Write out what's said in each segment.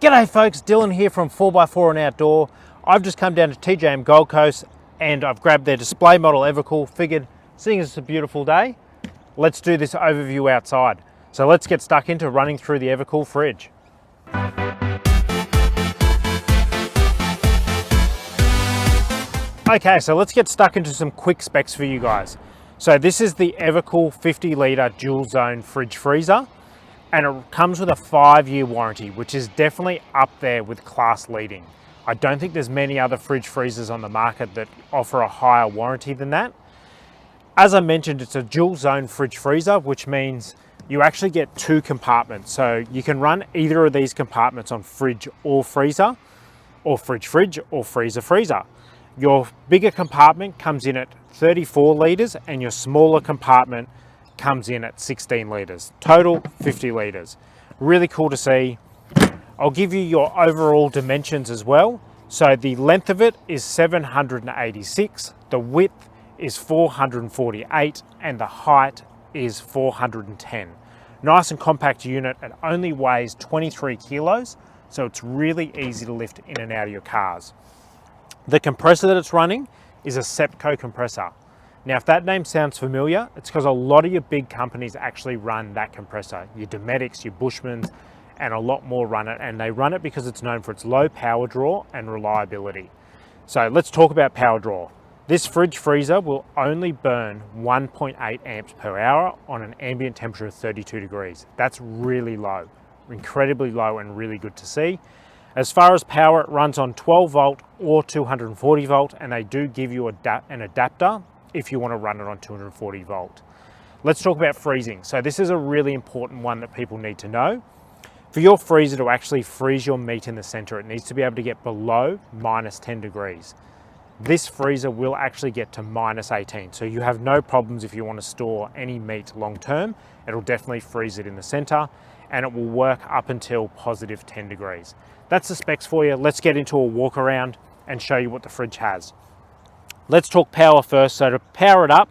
G'day folks, Dylan here from 4x4 and Outdoor. I've just come down to TJM Gold Coast and I've grabbed their display model Evakool. Figured, seeing as it's a beautiful day, let's do this overview outside. So let's get stuck into running through the Evakool fridge. Okay, so let's get stuck into some quick specs for you guys. So this is the Evakool 50 litre dual zone fridge freezer, and it comes with a 5-year warranty, which is definitely up there with class leading. I don't think there's many other fridge freezers on the market that offer a higher warranty than that. As I mentioned, it's a dual zone fridge freezer, which means you actually get 2 compartments. So you can run either of these compartments on fridge or freezer, or fridge or freezer. Your bigger compartment comes in at 34 litres and your smaller compartment comes in at 16 litres. Total 50 litres. Really cool to see. I'll give you your overall dimensions as well. So the length of it is 786, the width is 448, and the height is 410. Nice and compact unit. It only weighs 23 kilos, so it's really easy to lift in and out of your cars. The compressor that it's running is a Sepco compressor. Now, if that name sounds familiar, it's because a lot of your big companies actually run that compressor. Your Dometics, your Bushmans, and a lot more run it, and they run it because it's known for its low power draw and reliability. So let's talk about power draw. This fridge freezer will only burn 1.8 amps per hour on an ambient temperature of 32 degrees. That's really low, incredibly low, and really good to see. As far as power, it runs on 12 volt or 240 volt, and they do give you an adapter if you want to run it on 240 volt. Let's talk about freezing. So this is a really important one that people need to know. For your freezer to actually freeze your meat in the center, it needs to be able to get below minus 10 degrees. This freezer will actually get to minus 18. So you have no problems if you want to store any meat long term. It'll definitely freeze it in the center, and it will work up until positive 10 degrees. That's the specs for you. Let's get into a walk around and show you what the fridge has. Let's talk power first. So to power it up,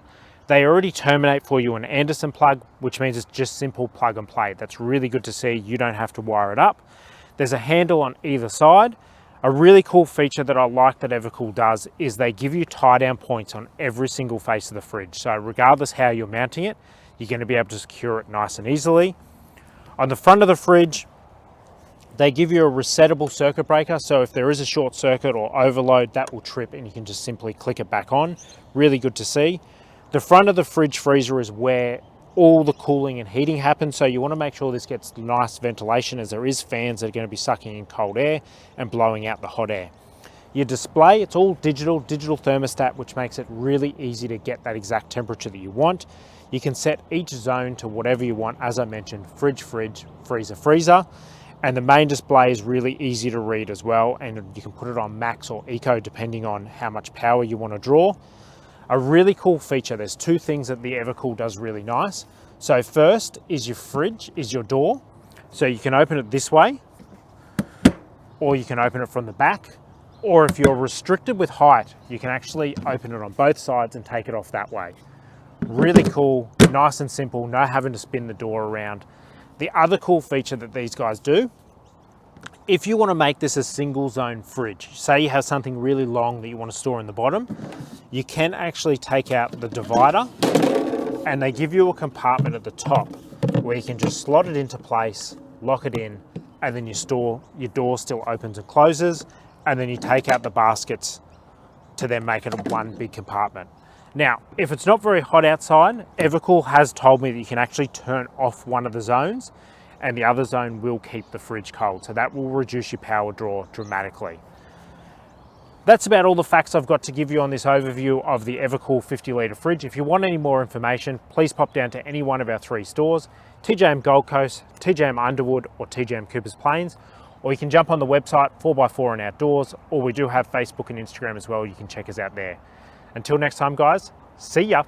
they already terminate for you an Anderson plug, which means it's just simple plug and play. That's really good to see. You don't have to wire it up. There's a handle on either side. A really cool feature that I like that Evakool does is they give you tie down points on every single face of the fridge. So regardless how you're mounting it, you're going to be able to secure it nice and easily. On the front of the fridge, they give you a resettable circuit breaker, so if there is a short circuit or overload, that will trip and you can just simply click it back on. Really good to see. The front of the fridge freezer is where all the cooling and heating happens, so you want to make sure this gets nice ventilation, as there is fans that are going to be sucking in cold air and blowing out the hot air. Your display, it's all digital thermostat, which makes it really easy to get that exact temperature that you want. You can set each zone to whatever you want, as I mentioned, fridge, freezer. And the main display is really easy to read as well, and you can put it on max or eco depending on how much power you want to draw. A really cool feature, there's 2 things that the Evakool does really nice. So first is your fridge, is your door. So you can open it this way, or you can open it from the back, or if you're restricted with height, you can actually open it on both sides and take it off that way. Really cool, nice and simple, no having to spin the door around. The other cool feature that these guys do, if you want to make this a single zone fridge, say you have something really long that you want to store in the bottom, you can actually take out the divider and they give you a compartment at the top where you can just slot it into place, lock it in, and then your door still opens and closes, and then you take out the baskets to then make it one big compartment. Now, if it's not very hot outside, Evakool has told me that you can actually turn off one of the zones and the other zone will keep the fridge cold. So that will reduce your power draw dramatically. That's about all the facts I've got to give you on this overview of the Evakool 50 litre fridge. If you want any more information, please pop down to any one of our 3 stores, TJM Gold Coast, TJM Underwood, or TJM Coopers Plains, or you can jump on the website 4x4 and Outdoors, or we do have Facebook and Instagram as well. You can check us out there. Until next time, guys, see ya.